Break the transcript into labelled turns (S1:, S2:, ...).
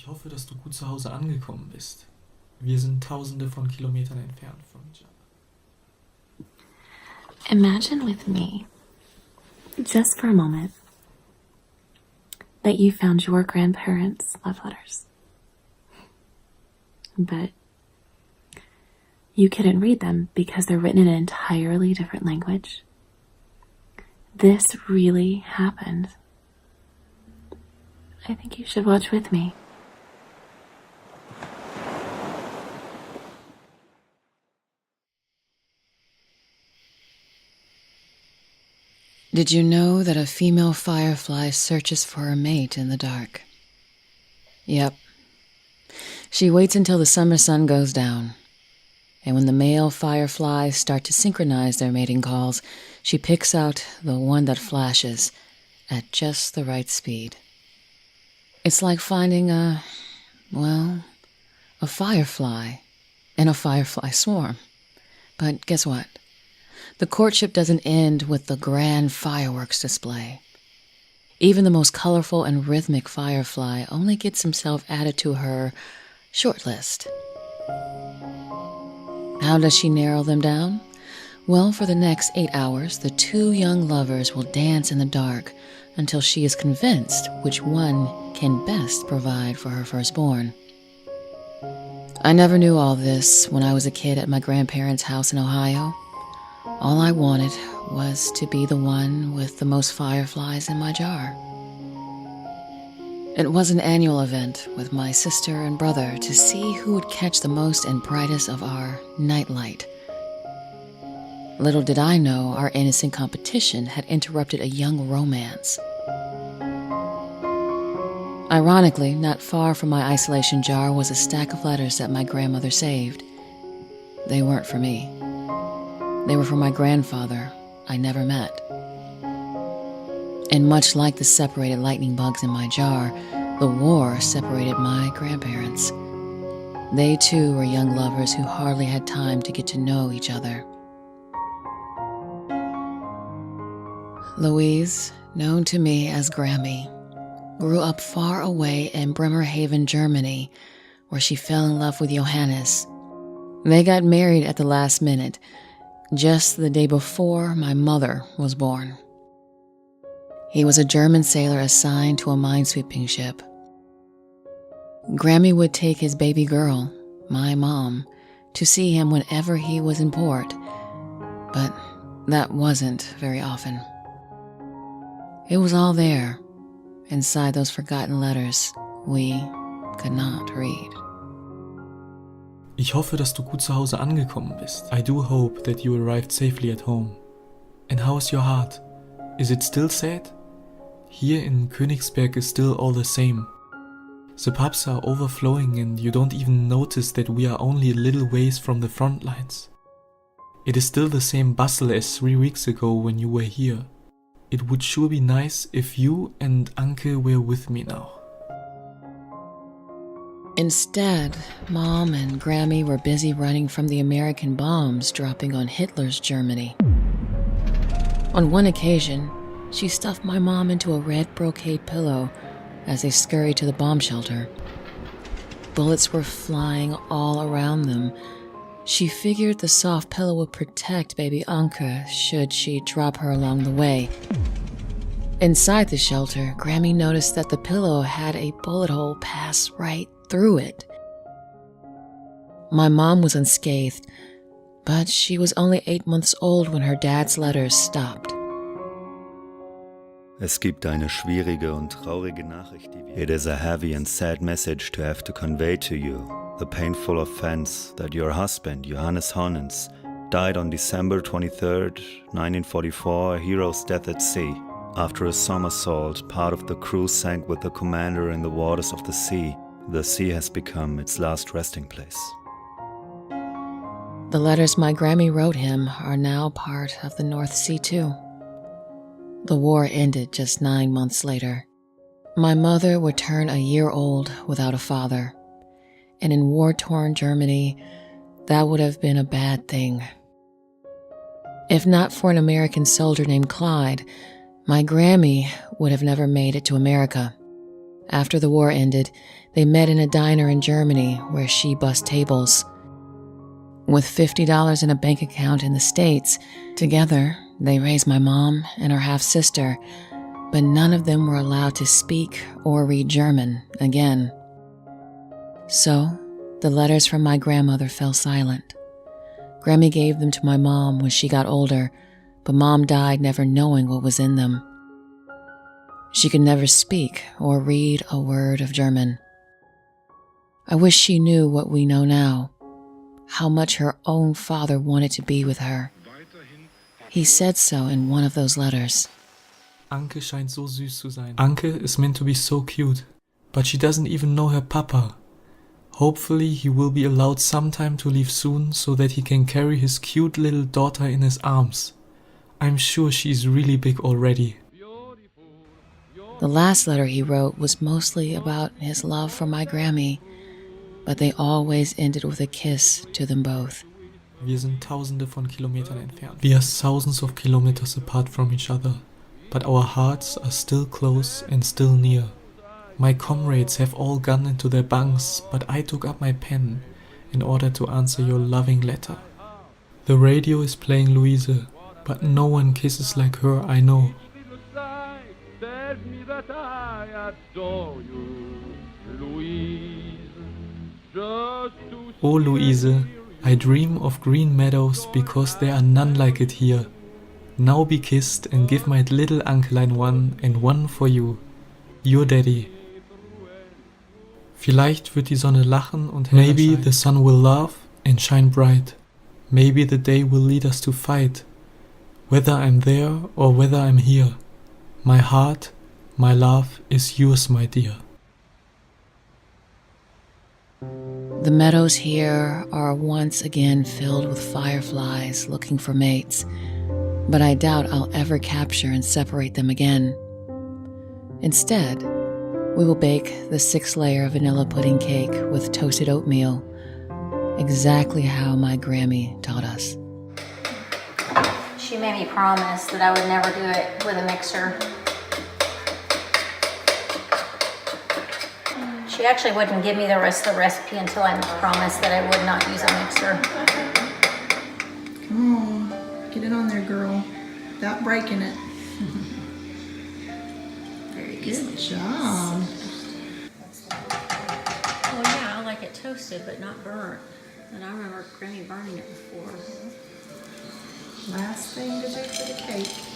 S1: Ich hoffe, dass du gut zu Hause angekommen bist. Wir sind Tausende von Kilometern entfernt von Java.
S2: Imagine with me, just for a moment, that you found your grandparents' love letters. But you couldn't read them because they're written in an entirely different language. This really happened. I think you should watch with me.
S3: Did you know that a female firefly searches for her mate in the dark? Yep. She waits until the summer sun goes down. And when the male fireflies start to synchronize their mating calls, she picks out the one that flashes at just the right speed. It's like finding a firefly in a firefly swarm. But guess what? The courtship doesn't end with the grand fireworks display. Even the most colorful and rhythmic firefly only gets himself added to her short list. How does she narrow them down? Well, for the next 8 hours, the two young lovers will dance in the dark until she is convinced which one can best provide for her firstborn. I never knew all this when I was a kid at my grandparents' house in Ohio. All I wanted was to be the one with the most fireflies in my jar. It was an annual event with my sister and brother to see who would catch the most and brightest of our nightlight. Little did I know our innocent competition had interrupted a young romance. Ironically, not far from my isolation jar was a stack of letters that my grandmother saved. They weren't for me. They were for my grandfather I never met. And much like the separated lightning bugs in my jar, the war separated my grandparents. They too were young lovers who hardly had time to get to know each other. Louise, known to me as Grammy, grew up far away in Bremerhaven, Germany, where she fell in love with Johannes. They got married at the last minute, just the day before my mother was born. He was a German sailor assigned to a minesweeping ship. Grammy would take his baby girl, my mom, to see him whenever he was in port, but that wasn't very often. It was all there, inside those forgotten letters we could not read.
S1: Ich hoffe, dass du gut zu Hause angekommen bist. I do hope that you arrived safely at home. And how's your heart? Is it still sad? Here in Königsberg is still all the same. The pubs are overflowing and you don't even notice that we are only a little ways from the front lines. It is still the same bustle as 3 weeks ago when you were here. It would sure be nice if you and Anke were with me now.
S3: Instead, Mom and Grammy were busy running from the American bombs dropping on Hitler's Germany. On one occasion, she stuffed my mom into a red brocade pillow as they scurried to the bomb shelter. Bullets were flying all around them. She figured the soft pillow would protect baby Anke should she drop her along the way. Inside the shelter, Grammy noticed that the pillow had a bullet hole pass right through it. My mom was unscathed, but she was only 8 months old when her dad's letters stopped.
S4: Es gibt eine schwierige und traurige Nachricht, It is a heavy and sad message to have to convey to you. The painful offense that your husband, Johannes Honens, died on December 23rd, 1944, a hero's death at sea. After a somersault, part of the crew sank with the commander in the waters of the sea. The sea has become its last resting place.
S3: The letters my Grammy wrote him are now part of the North Sea too. The war ended just 9 months later. My mother would turn a year old without a father, and in war-torn Germany, that would have been a bad thing. If not for an American soldier named Clyde, my Grammy would have never made it to America. After the war ended, They met in a diner in Germany where she bussed tables. With $50 in a bank account in the States, together they raised my mom and her half-sister, but none of them were allowed to speak or read German again. So, the letters from my grandmother fell silent. Grammy gave them to my mom when she got older, but Mom died never knowing what was in them. She could never speak or read a word of German. I wish she knew what we know now, how much her own father wanted to be with her. He said so in one of those letters.
S1: Anke scheint so süß zu sein. Anke is meant to be so cute, but she doesn't even know her papa. Hopefully he will be allowed sometime to leave soon so that he can carry his cute little daughter in his arms. I'm sure she's really big already.
S3: The last letter he wrote was mostly about his love for my Grammy, but they always ended with a kiss to them both.
S1: Wir sind Tausende von Kilometern entfernt. We are thousands of kilometers apart from each other, but our hearts are still close and still near. My comrades have all gone into their bunks, but I took up my pen in order to answer your loving letter. The radio is playing Louise, but no one kisses like her, I know. Oh Louise, I dream of green meadows because there are none like it here. Now be kissed and give my little Ankelein one and one for you. Your daddy. Vielleicht wird die Sonne lachen und heller
S5: Maybe
S1: the sun will laugh and shine bright. Maybe the day will lead us to fight. Whether I'm there or whether I'm here, my heart, my love is yours, my dear.
S3: The meadows here are once again filled with fireflies looking for mates, but I doubt I'll ever capture and separate them again. Instead, we will bake the 6-layer vanilla pudding cake with toasted oatmeal, exactly how my Grammy taught us.
S6: She made me promise that I would never do it with a mixer. She actually wouldn't give me the rest of the recipe until I promised that I would not use a mixer.
S5: Come on, get it on there, girl, without breaking it.
S6: Very
S5: Good job.
S6: Well, yeah, I like it toasted, but not burnt. And I remember Grammy burning it before.
S5: Last thing to do for the cake.